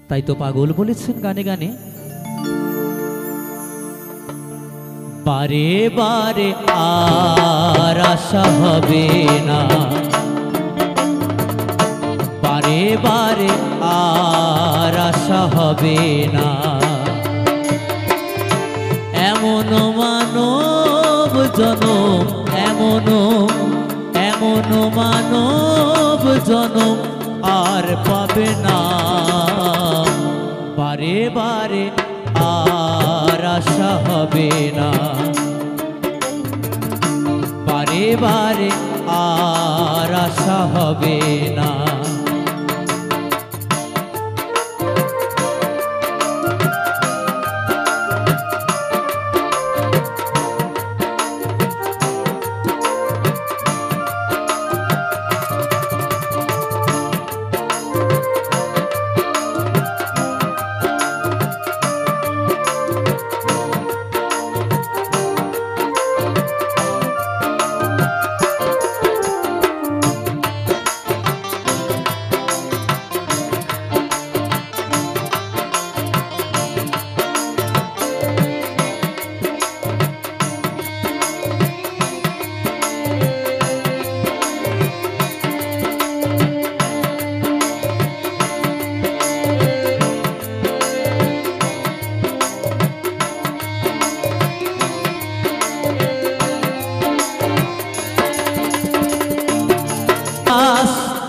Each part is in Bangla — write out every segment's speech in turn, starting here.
তাই তো পাগল বলেছেন গানে গানে, বারে বারে আর আশা হবে না, বারে বারে আর আশা হবে না। এমন মানব জনম, এমন মানব জনম আর পাবে না, বারে বারে আর আশা হবে না, বারে বারে আর আশা হবে না।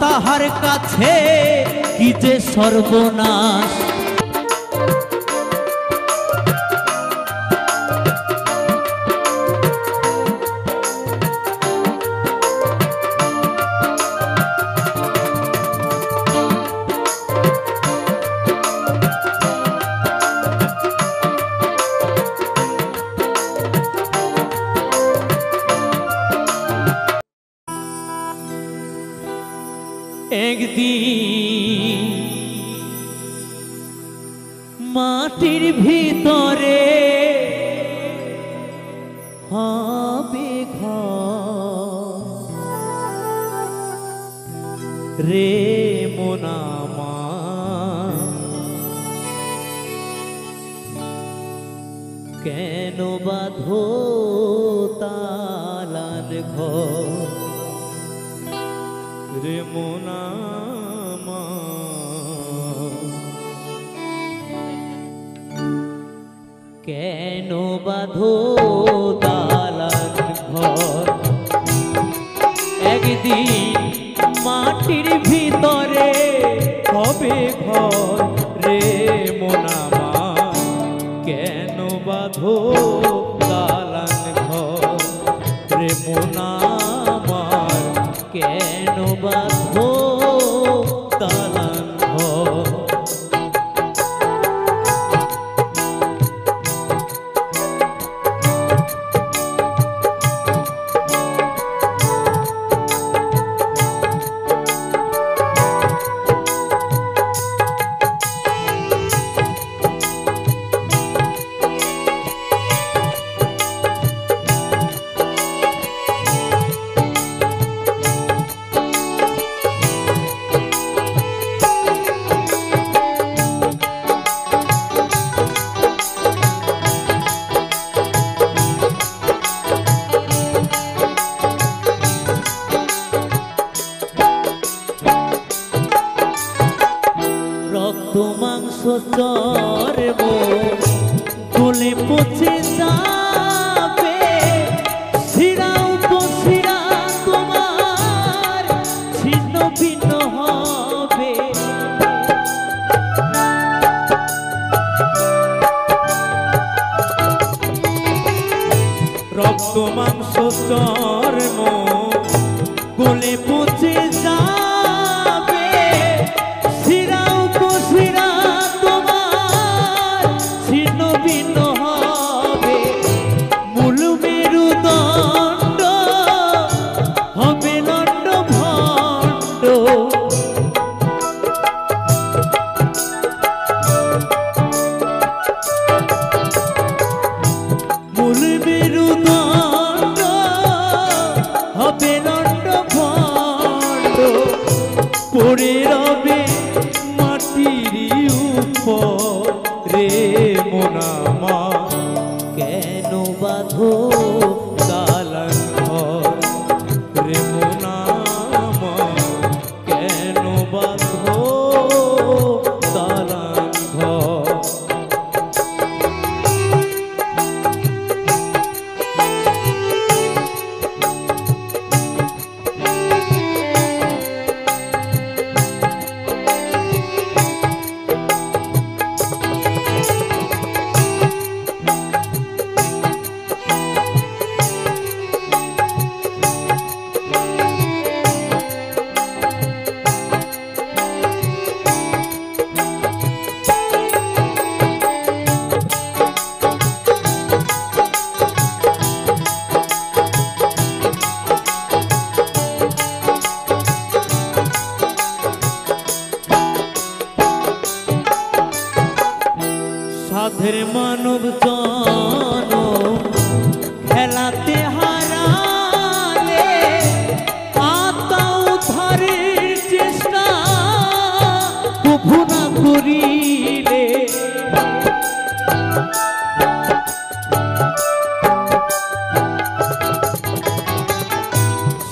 তাহার কাছে কি যে সর্বনাশ, একদিন মাটির ভিতরে হবে ঘর রে মন আমার, কেন বাঁধো তালার ঘর রে মন আমার, কেন বাঁধো দালান ঘর। একদিন মাটির ভিতরে হবে ঘর রে মন আমার, কেন বাঁধো দালান ঘর রে মন আমার, কেন বাঁধো দালান ঘর। রক্ত মাংস চর্ব গলে পচে যাবে, শিরা উপশিরা তোমার ছিন্ন ভিন্ন হবে। রক্ত মাংস চর্ম গলে পচে যাবে, শিরা উপশিরা তোমার ছিন্ন ভিন্ন হবে। মূল মেরুদণ্ড হবে লণ্ড ভণ্ড, মূল মেরুদণ্ড হবে লণ্ড ভণ্ড।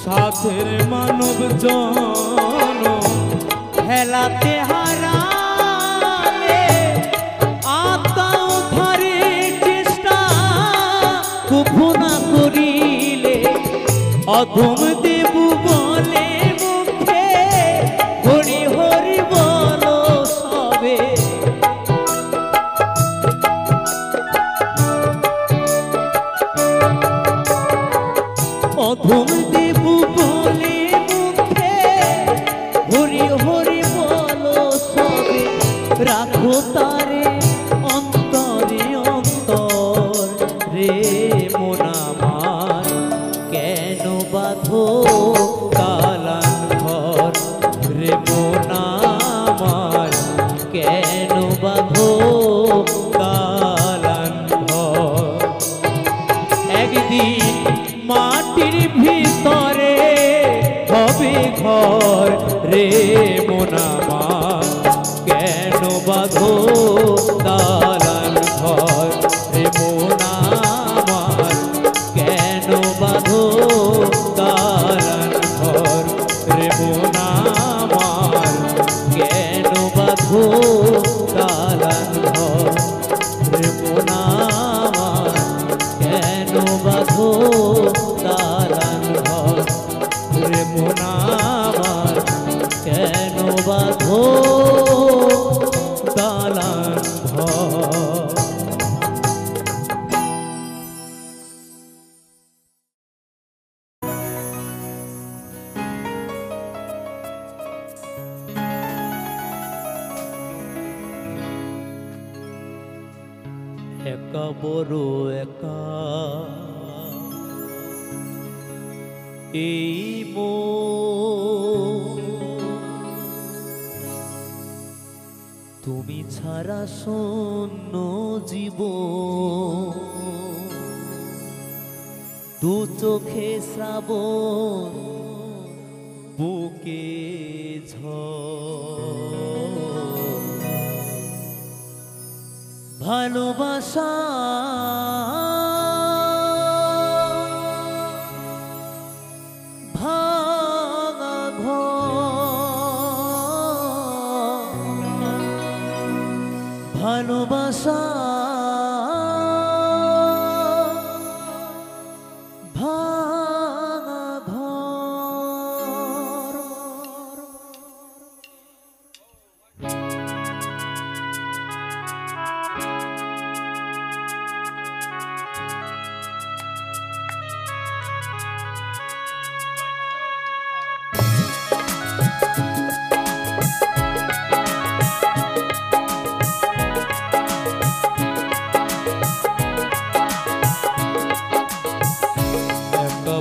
সাথের মানব জন হেলাতে হারালে আত্মাও ধারে চেষ্টা কভু না করিলে অধম দেবু বলে মুখে হরি হরি বলো সবে অধম দেবু বলে মুখে হরি হরি বলো সবে রাখো তারে অন্তরে অন্তর রে মন আমার কেন বাঁধো কালান ঘর রে মন আমার কেন বাঁধো কালান ঘর একদিন মাটির ভিতরে হবে ঘর রে মন আমার কেন বাঁধো দালান ঘর রে মন আমার কেন বাঁধো দালান ঘর রে মন আমার কেন বাঁধো দালান ঘর রে মন আমার কেন বাঁধো দালান ঘর রে মন আমার কেন বাঁধো দালান ঘর। একা বড় একা এই তুমি ছাড়া শূন্য জীবন দু চোখে শ্রাবণ বুকে ঝড় ভালোবাসা ভাঙা ঘর ভালোবাসা ভাঙা ঘর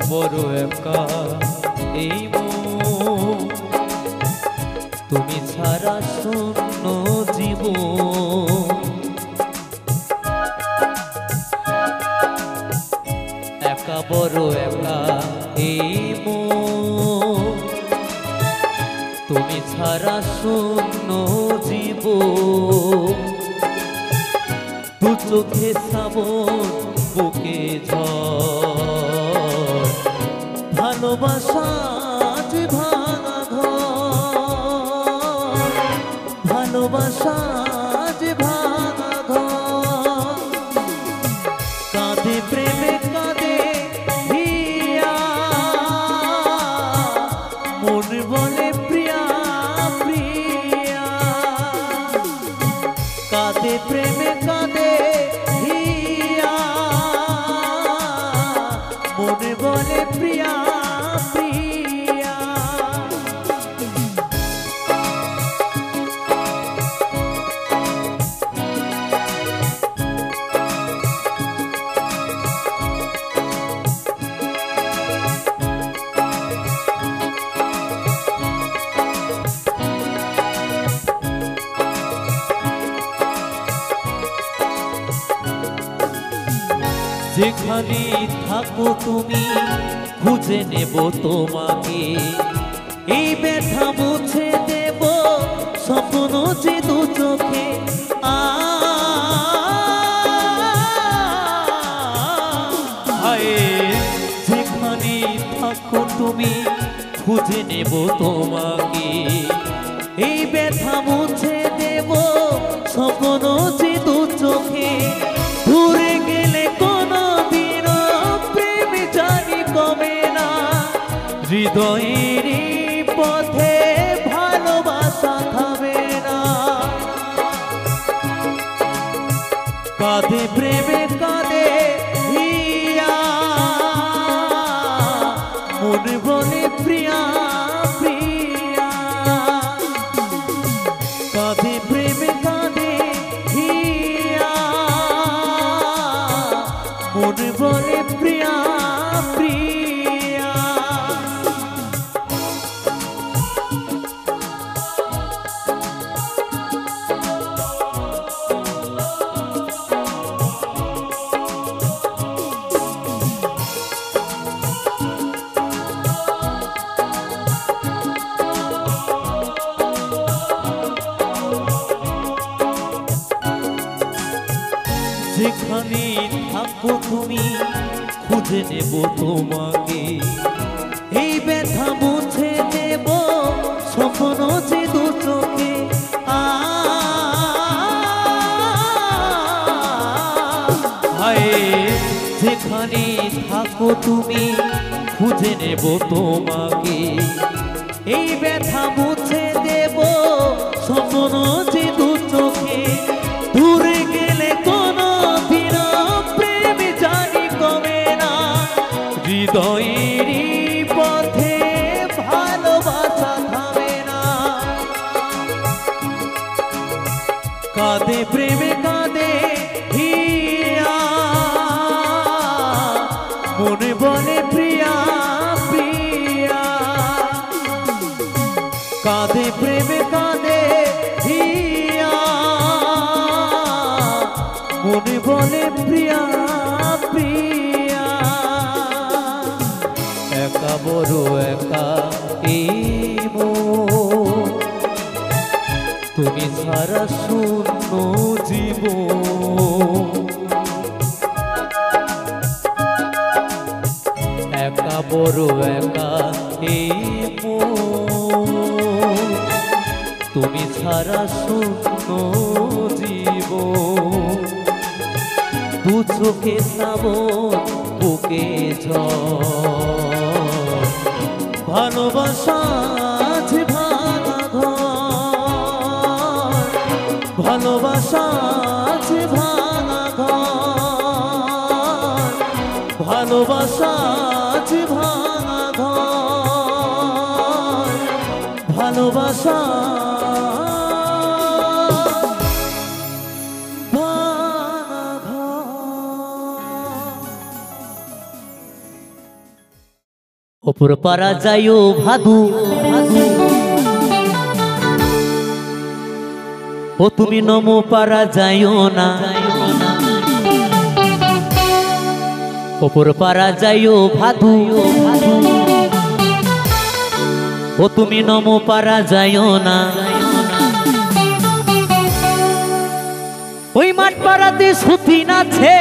বড় একা এই তুমি ছাড়া শূন্য জীবন একা বড় একা এই তুমি ছাড়া শূন্য জীবন দু চোখে শ্রাবণ বুকে ঝড় ভালোবাসা যে ভাঙা ঘর ভালোবাসা যে ভাঙা ঘর কাঁদে প্রেমে কাঁদে হিয়া মন বলে প্রিয়া প্রিয়া কাঁদে প্রেমে কাঁদে হিয়া মনে বলে প্রিয়া প্রিয়া যেখানে থাকো তুমি খুঁজে নেব তোমাকে এই ব্যথা মুছে দেব স্বপ্ন যে দু চোখে যেখানে থাকো তুমি খুঁজে নেব তোমাকে এই ব্যথা মুছে দেব স্বপ্ন যে দু চোখে দূরে গেলে কোনো দিন প্রেম জানি কমে না হৃদয়ের পথে ভালোবাসা থামে না কাঁদে প্রেমে কাঁদে হিয়া মন বলে প্রিয়া প্রিয়া কাঁদে প্রেমে কাঁদে হিয়া মন বলে প্রিয়া প্রিয়া যেখানে থাকো তুমি খুঁজে নেব তোমাকে এই ব্যথা মুছে দেব স্বপ্ন যে দু চোখে হায় যেখানে থাকো তুমি খুঁজে নেব তোমাকে এই ব্যথা মুছে দেব স্বপ্ন যে দু চোখে দূরে গেলে কোনো দিন প্রেম জানি কমে না হৃদয়ের পথে ভালোবাসা থামে না কাঁদে প্রেমে কাঁদে হিয়া মনে বলে প্রিয়া প্রিয়া কাঁদে প্রেমে কাঁদে হিয়া মনে বলে প্রিয়া প্রিয়া একা বড় একা এই মন তুমি সারা শূন্য জীবন একা বড় একা এই মন তুমি সারা শূন্য জীবন দু চোখে শ্রাবণ বুকে ঝড় ভালোবাসা যে ভাঙা ঘর ভালোবাসা যে ভাঙা ঘর ভালোবাসা যে ভাঙা ঘর ভালোবাসা ওপর পারা যাইও ভাদু ও তুমি নমো পারা যাইও না ওপর পারা যাইও ভাদু ও তুমি নমো পারা যাইও না ওই মাঠ পাড়াতে সুতি নাছে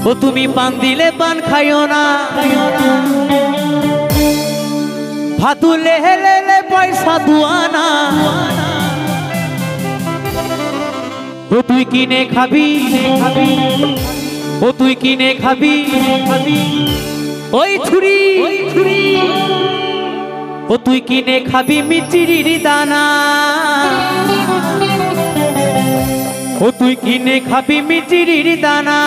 ও তুমি পান দিলে পান খাইও না ভাতু লেহে লেলে পয়সা দুয়ানা ও তুই কিনে খাবি ও তুই কিনে খাবি ওই ছুরি ও তুই কিনে খাবি মিচিরির দানা ও তুই কিনে খাবি মিচিরির দানা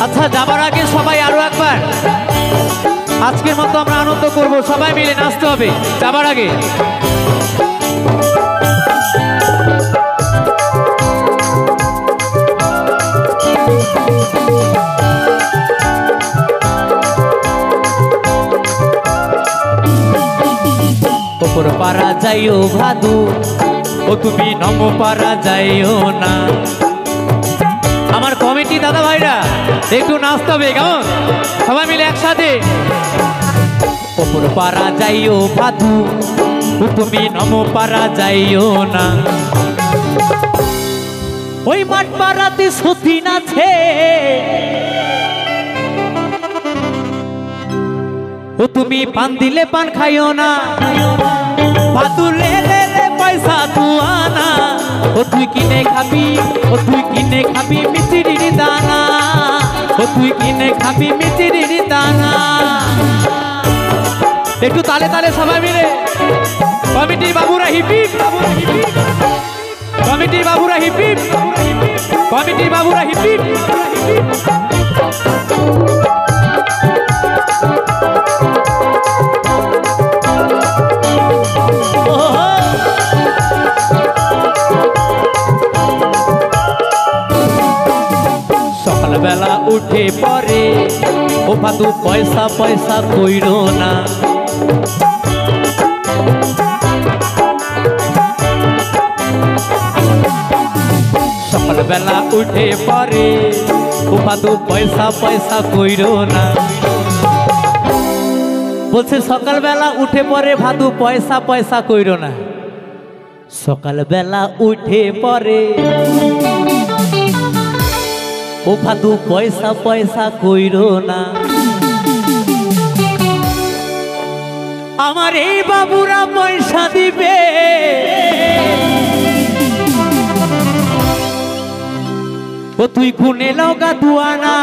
আচ্ছা যাবার আগে সবাই আরো একবার আজকের মতো আমরা আনন্দ করব সবাই মিলে নাচতে হবে যাবার আগে ওপর পারা যাইও ভাদু ও তুমি নম পারা যাইও না আমার কমিটি দাদা ভাইরা একটু নাচতে হবে কেমন সবাই মিলে একসাথে ওপর পারা যাইও ভাদু ও তুমি নমপাড়া যাইও না। ওই মাঠ পাড়াতে সতীন আছে, ও তুমি পান দিলে পান খাইও না। ভাদু লে লে লে পয়সা তুয়ানা, ও তুই কিনে খাবি, ও তুই কিনে খাবি মিচিরির দানা, ও তুই কিনে খাবি মিচিরির দানা। একটু তালে তালে সবাই মিলে কমিটির বাবুরা হিপিপ, কমিটির বাবুরা হিপিপ, কমিটির বাবুরা হিপিপ। সকালবেলা উঠে পরে ও ভাদু পয়সা পয়সা কইরো না। সকালবেলা উঠে পরে ও ভাদু পয়সা পয়সা কইরো না। বলছে সকালবেলা উঠে পরে ভাদু পয়সা পয়সা কইরো না। সকালবেলা উঠে পরে ও ভাদু পয়সা পয়সা কইরো না। আমার এই বাবুরা পয়সা দিবে, ও তুই খুনে লগা তুয়ানা।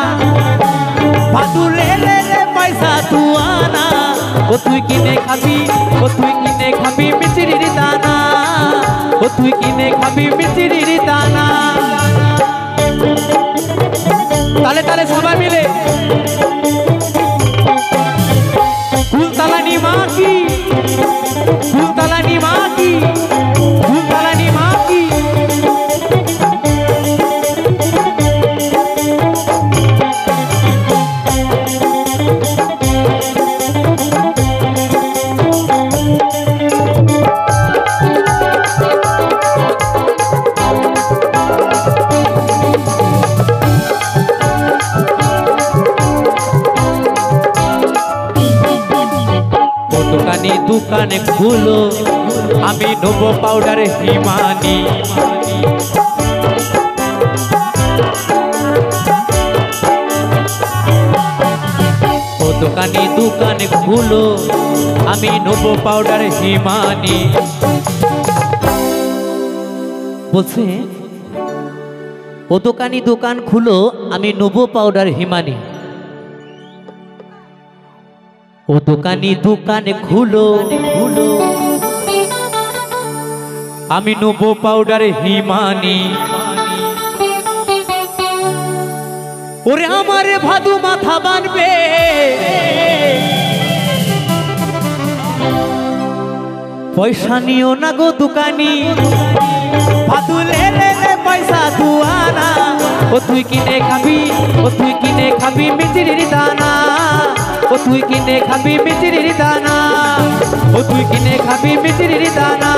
ভাদু লে লে লে পয়সা তুয়ানা, ও তুই কিনে খাবি, ও তুই কিনে খাবি মিচিরির দানা, ও তুই কিনে খাবি মিচিরির দানা। তালে তালে সবাই মিলে ফুলতালানি মা কি, ফুলতালানি মা কি, ফুলতালানি মা কি। দোকানে দোকানে খুলো আমি নেবো পাউডার হিমানি। ও দোকানে দোকানে খুলো আমি নেবো পাউডার হিমানি। বলছে ও দোকানি দোকান খুলো আমি নেবো পাউডার হিমানি। ও দোকানি দোকানে খুলো খুলো আমি নেবো পাউডার হিমানি। ওরে আমারে ভাদু মাথা বানবে, পয়সা নিও না গো দোকানি। ভাদু লে লে লে পয়সা তুয়ানা, ও তুই কিনে খাবি, ও তুই কিনে খাবি মিচিরির দানা, ও তুই কিনে খাবি মিচিরির দানা, ও তুই কিনে খাবি মিচিরির দানা,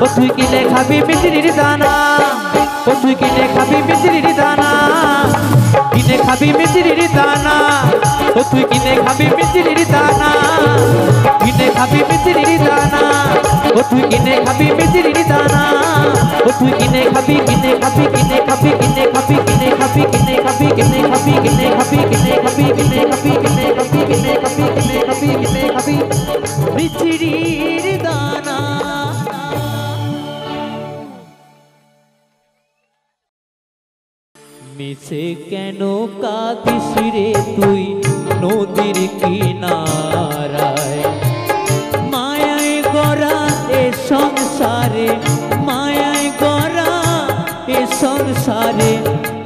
ও তুই কিনে খাবি মিচিরির দানা, ও তুই কিনে খাবি মিচিরির দানা, কিনে খাবি মিচিরির দানা, ও তুই কিনে খাবি মিচিরির দানা, কিনে খাবি মিচিরির দানা, ও তুই কিনে খাবি মিচিরির দানা, ও তুই কিনে খাবি, কিনে খাবি, কিনে খাবি, কিনে খাবি, কিনে খাবি, কিনে খাবি, কিনে খাবি, কিনে খাবি, কিনে খাবি, কিনে খাবি, কিনে খাবি, কিনে খাবি, কিনে খাবি, কিনে খাবি মিচিরির দানা। মিছে কেন কাঁদিস রে তুই নদীর কিনারায়, মায়ায় গড়া এ সংসারে, মায়ায় গড়া এ সংসারে,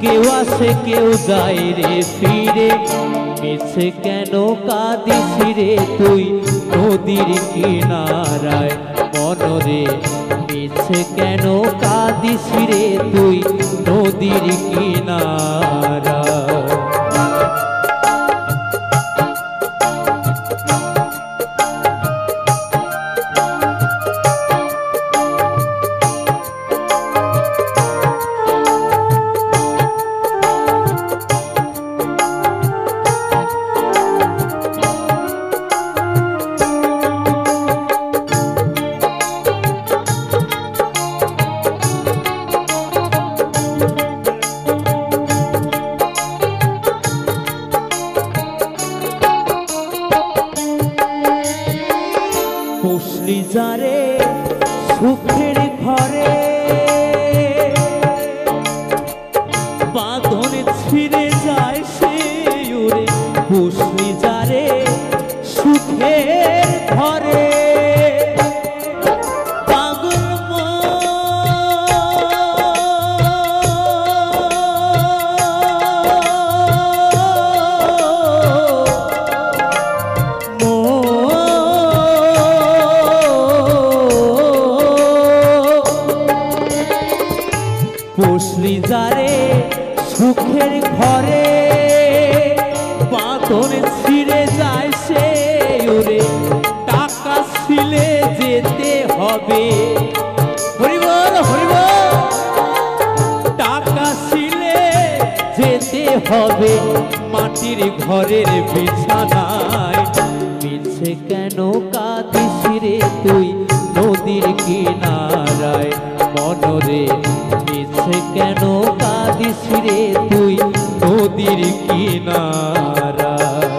কেউ আসে কেউ যায় রে ফিরে। মিছে কেন কাঁদিস রে তুই নদীর কিনারায় মনরে, মিছে কেন কাঁদিস রে তুই নদীর কিনারায়। বসলি যারে সুখের ঘরে বাঁধন ছিঁড়ে যায় সে ওরে টাকা ছিলে যেতে হবে হরিবল হরিবল টাকা ছিলে যেতে হবে মাটির ঘরের বিছানায় মিছে কেন কাঁদিস রে তুই নদীর কিনারায় মনরে মিছে কেন কাঁদিস রে তুই নদীর কিনারায়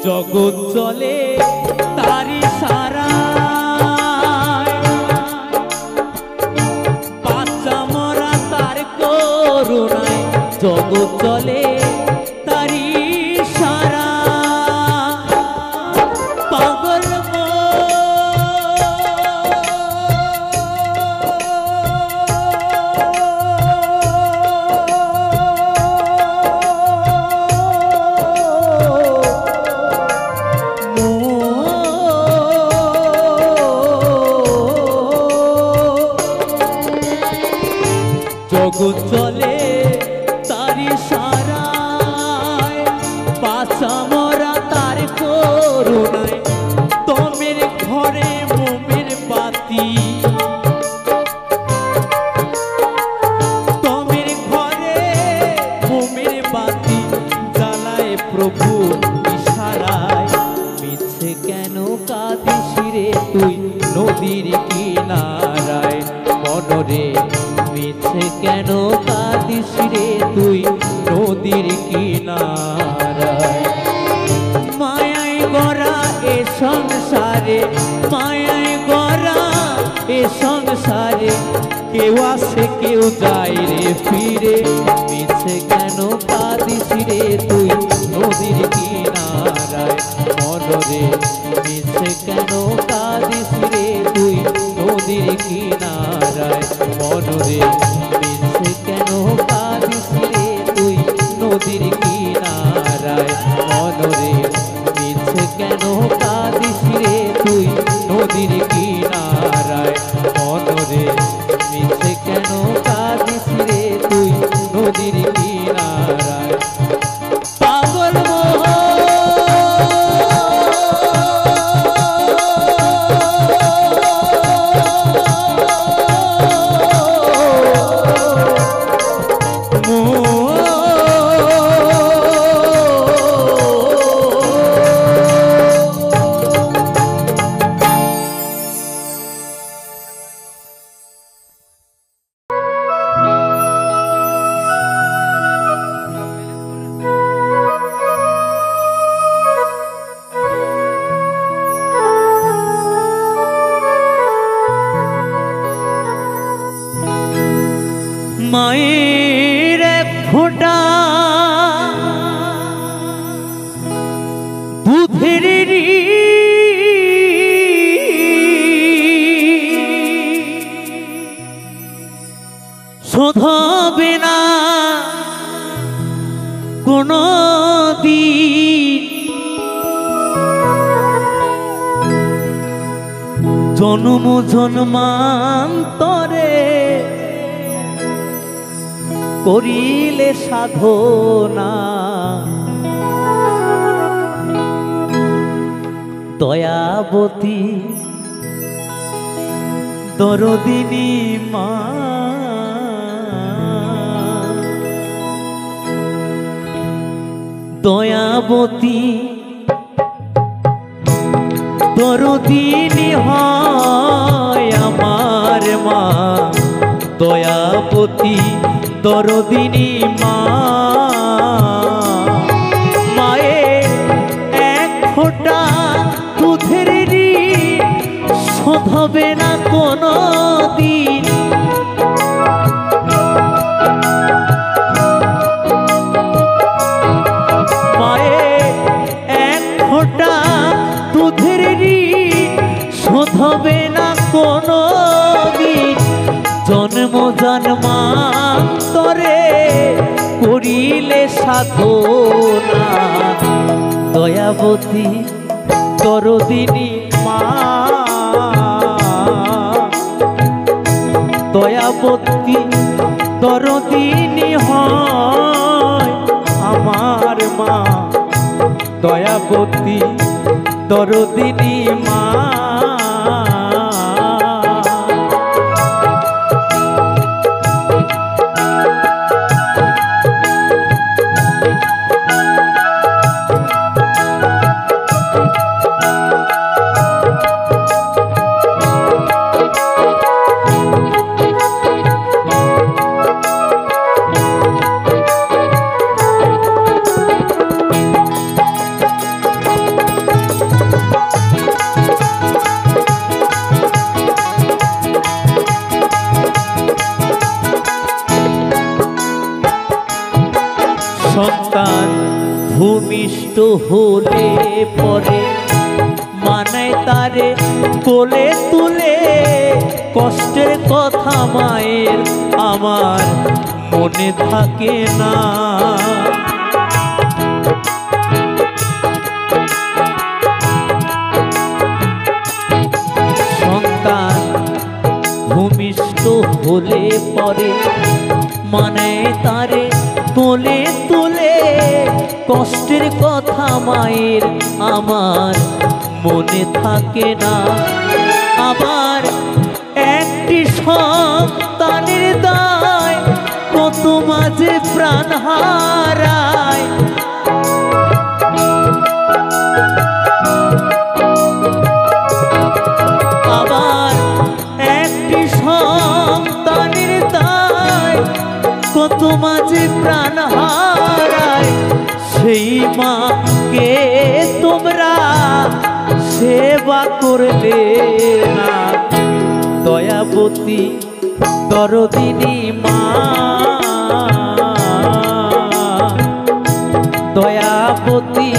জগৎ চলে তারি সারা বাচ্চা মরা তার করুণায় জগৎ চলে তারি সারা পাগল জগৎ চলে তারি সারায় বাঁচা মরা তার করুণায় তোমের ঘরে মোমের বাতি তোমের ঘরে মোমের বাতি জ্বালায় প্রভু ইশারায় মিছে কেন কাঁদিস রে তুই নদীর কিনারায় মনরে মিছে কেন কাঁদিস রে তুই নদীর কিনারায় মায়ায় গড়া এ সংসারে মায়ায় গড়া এ সংসারে কেউ আসে কেউ যায় রে ফিরে মিছে কেন কাঁদিস রে তুই নদীর কিনারায় মনরে মিছে কেন কাঁদিস রে তুই নদীর কিনারায় মনরে মিছে কেন কাঁদিস রে তুই নদীর কিনারায় মনরে মিছে কেন কাঁদিস রে তুই নদীর কিনারায় মনরে মিছে কেন কাঁদিস রে তুই নদীর কিনারায় পাগল মায়ের এক ফোঁটা দুধের শোধবে না কোনো দিন জন্ম জন্মান্তরে করিলে সাধনা দয়াবতী দরদিনী মা দয়াবতী দরদিনী হয় আমার মা দয়াবতী দরদিনী মা, মায়ের এক ফোঁটা দুধের ঋণ শোধ হবে না কোনো দিন। মায়ের এক ফোঁটা দুধের ঋণ শোধ হবে না কোনো দিন। জন্ম জন্মান্তরে করিলে সাধনা, দয়াবতী দরদিনী মা, দয়াবতী দরদিনী হয় আমার মা, দয়াবতী দরদিনী মা। সন্তান ভূমিষ্ঠ হলে পরে মানায় তারে কোলে তুলে, কষ্টের কথা মায়ের আমার মনে থাকে না। সন্তান ভূমিষ্ঠ হলে পরে মানায় তারে কোলে তুলে, কষ্টের কথা মায়ের আমার মনে থাকে না। আবার একটি সন্তানের দায় কত মাঝে প্রাণ হারায়। আবার একটি সন্তানের দায় কত মাঝে প্রাণ হারায়। সেই মাকে তোমরা সেবা করলে না, দয়াবতী দরদিনী মা, দয়াবতী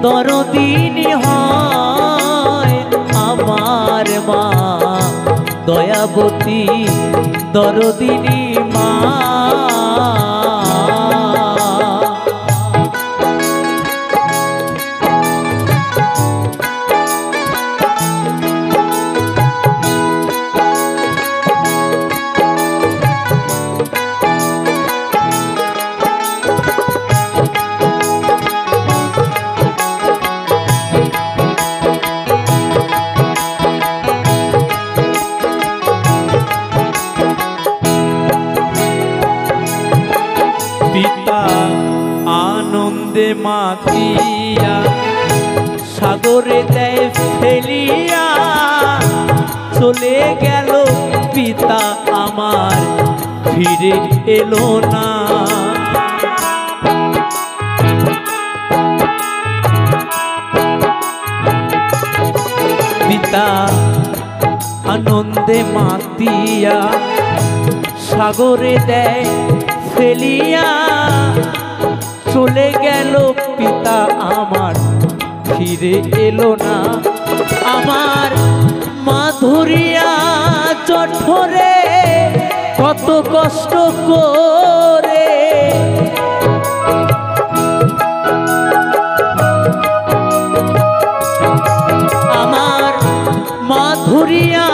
দরদিনী হয় আমার মা, দয়াবতী দরদিনী মা। পিতা আনন্দে মাতিয়া সাগরে দেয় ফেলিয়া, চলে গেল পিতা আমার ফিরে এলো না। পিতা আনন্দে মাতিয়া সাগরে দেয় ফেলিয়া, চলে গেল পিতা আমার ফিরে এলো না। আমার মা ধরিয়া জঠরে কত কষ্ট করে, আমার মা ধরিয়া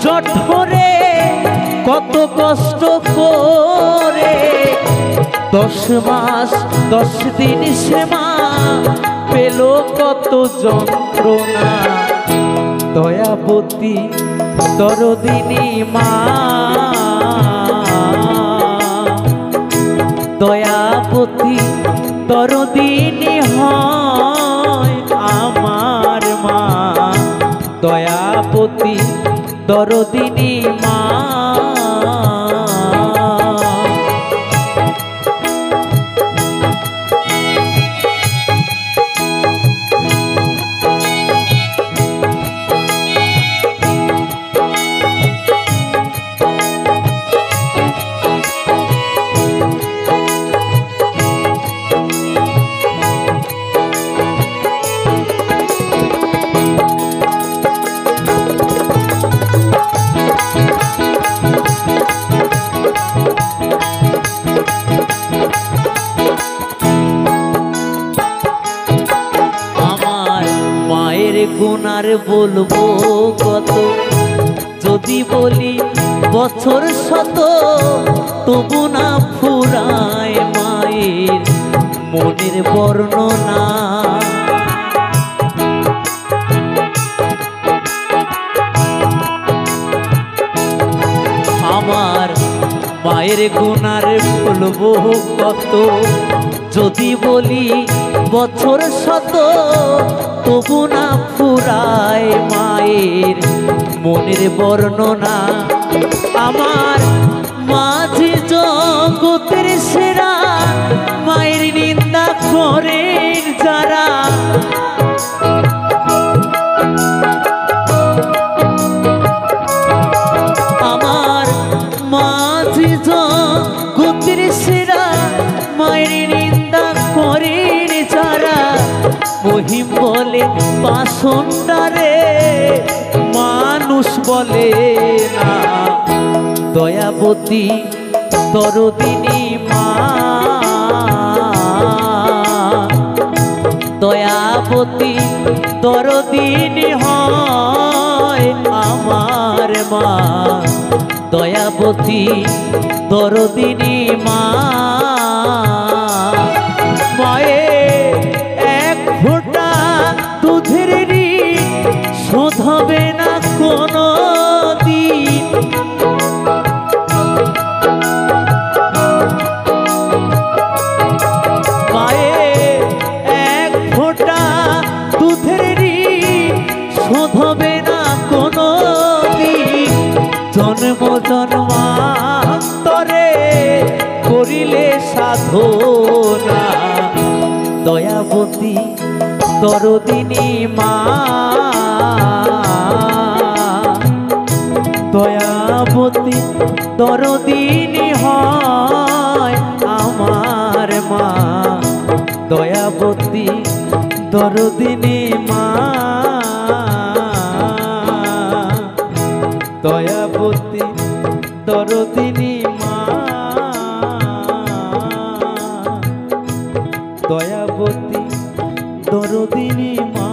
জঠরে কত কষ্ট করে, 10 মাস 10 দিন সে মা পেল কত যন্ত্রণা। দয়াবতী দরদিনী মা, দয়াবতী দরদিনী হয় আমার মা, দয়াবতী দরদিনী মা। বলবো কত, যদি বলি বছর শত তবু না ফুরায় মায়ের মনের বর্ণনা। আমার মায়ের গুণার বলবো কত, যদি বলি বছর শত তবু না ফুরায় মায়ের মনের বর্ণনা। আমার মাঝে জগতের সেরা মায়ের নিন্দা করেন যারা, আমার মাঝে জগতের সেরা মায়ের নিন্দা করেন যারা, মহিম বলে পাষণ্ডারে মানুষ বলে না। দয়াবতী দরদিনী মা, দয়াবতী দরদিনী হয় আমার মা, দয়াবতী দরদিনী মা। মায়ের এক ফোঁটা দুধের ঋণ শোধ হবে না কোনো দিন। মায়ের এক ফোঁটা দুধের ঋণ শোধ হবে না কোনো দিন। জন্ম জন্মান্তরে করিলে সাধনা, দয়াবতী দরদিনী মা, দয়াবতী দরদিনী হয় আমার মা, দয়াবতী দরদিনী মা, দয়াবতী দরদিনী মা, দয়াবতী দরদিনী মা।